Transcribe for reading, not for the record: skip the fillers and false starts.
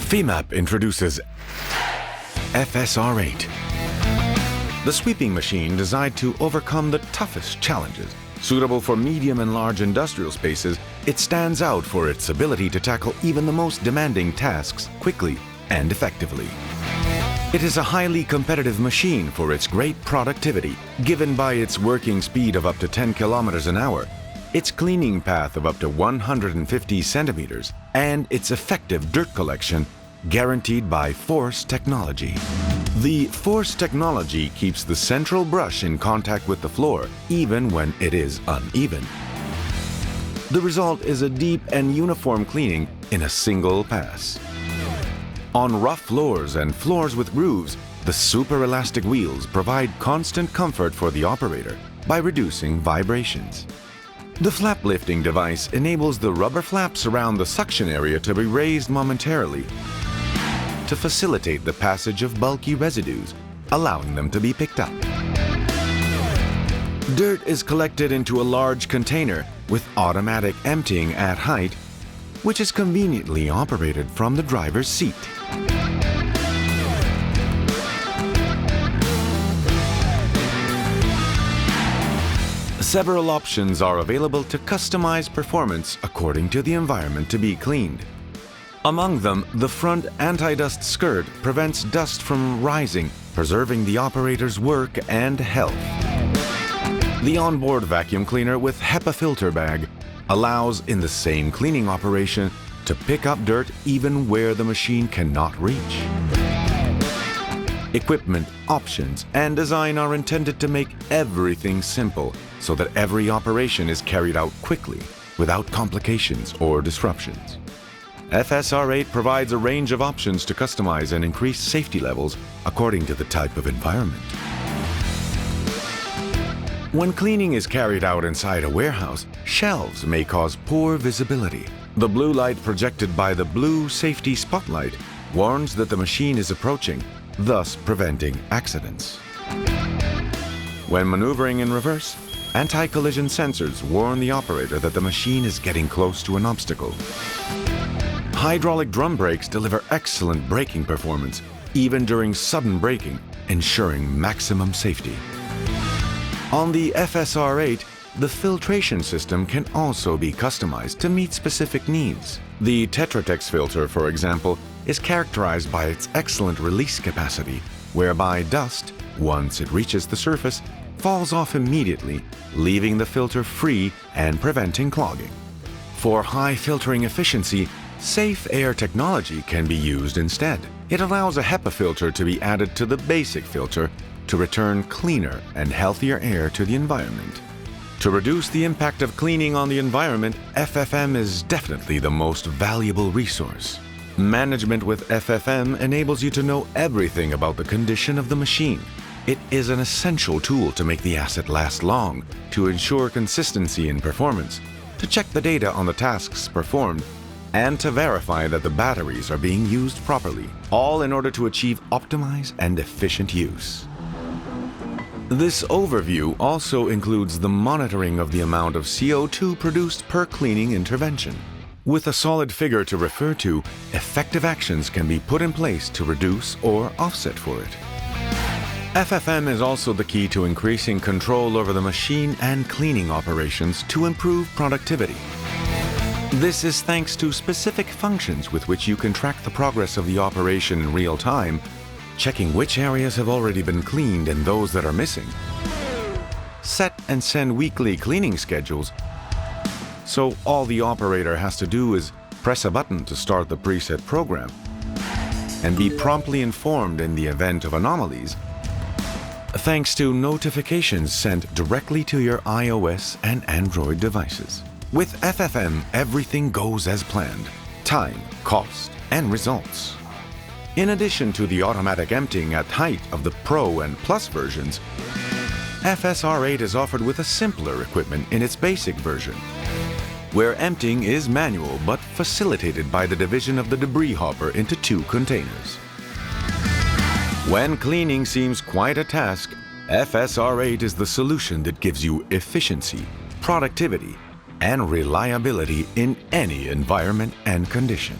Fimap introduces FSR8, the sweeping machine designed to overcome the toughest challenges. Suitable for medium and large industrial spaces, it stands out for its ability to tackle even the most demanding tasks quickly and effectively. It is a highly competitive machine for its great productivity, given by its working speed of up to 10 kilometers an hour, its cleaning path of up to 150 centimeters, and its effective dirt collection guaranteed by Force technology. The Force technology keeps the central brush in contact with the floor, even when it is uneven. The result is a deep and uniform cleaning in a single pass. On rough floors and floors with grooves, the super elastic wheels provide constant comfort for the operator by reducing vibrations. The flap lifting device enables the rubber flaps around the suction area to be raised momentarily to facilitate the passage of bulky residues, allowing them to be picked up. Dirt is collected into a large container with automatic emptying at height, which is conveniently operated from the driver's seat. Several options are available to customize performance according to the environment to be cleaned. Among them, the front anti-dust skirt prevents dust from rising, preserving the operator's work and health. The onboard vacuum cleaner with HEPA filter bag allows, in the same cleaning operation, to pick up dirt even where the machine cannot reach. Equipment, options, and design are intended to make everything simple so that every operation is carried out quickly without complications or disruptions. FSR8 provides a range of options to customize and increase safety levels according to the type of environment. When cleaning is carried out inside a warehouse, shelves may cause poor visibility. The blue light projected by the blue safety spotlight warns that the machine is approaching, thus preventing accidents. When maneuvering in reverse, anti-collision sensors warn the operator that the machine is getting close to an obstacle. Hydraulic drum brakes deliver excellent braking performance, even during sudden braking, ensuring maximum safety. On the FSR8, the filtration system can also be customized to meet specific needs. The Tetratex filter, for example, is characterized by its excellent release capacity, whereby dust, once it reaches the surface, falls off immediately, leaving the filter free and preventing clogging. For high filtering efficiency, Safe Air technology can be used instead. It allows a HEPA filter to be added to the basic filter to return cleaner and healthier air to the environment. To reduce the impact of cleaning on the environment, FFM is definitely the most valuable resource. Management with FFM enables you to know everything about the condition of the machine. It is an essential tool to make the asset last long, to ensure consistency in performance, to check the data on the tasks performed, and to verify that the batteries are being used properly, all in order to achieve optimized and efficient use. This overview also includes the monitoring of the amount of CO2 produced per cleaning intervention. With a solid figure to refer to, effective actions can be put in place to reduce or offset for it. FFM is also the key to increasing control over the machine and cleaning operations to improve productivity. This is thanks to specific functions with which you can track the progress of the operation in real time, checking which areas have already been cleaned and those that are missing. Set and send weekly cleaning schedules, so all the operator has to do is press a button to start the preset program and be promptly informed in the event of anomalies, thanks to notifications sent directly to your iOS and Android devices. With FFM, everything goes as planned: time, cost, and results. In addition to the automatic emptying at height of the Pro and Plus versions, FSR8 is offered with a simpler equipment in its basic version, where emptying is manual but facilitated by the division of the debris hopper into two containers. When cleaning seems quite a task, FSR8 is the solution that gives you efficiency, productivity, and reliability in any environment and condition.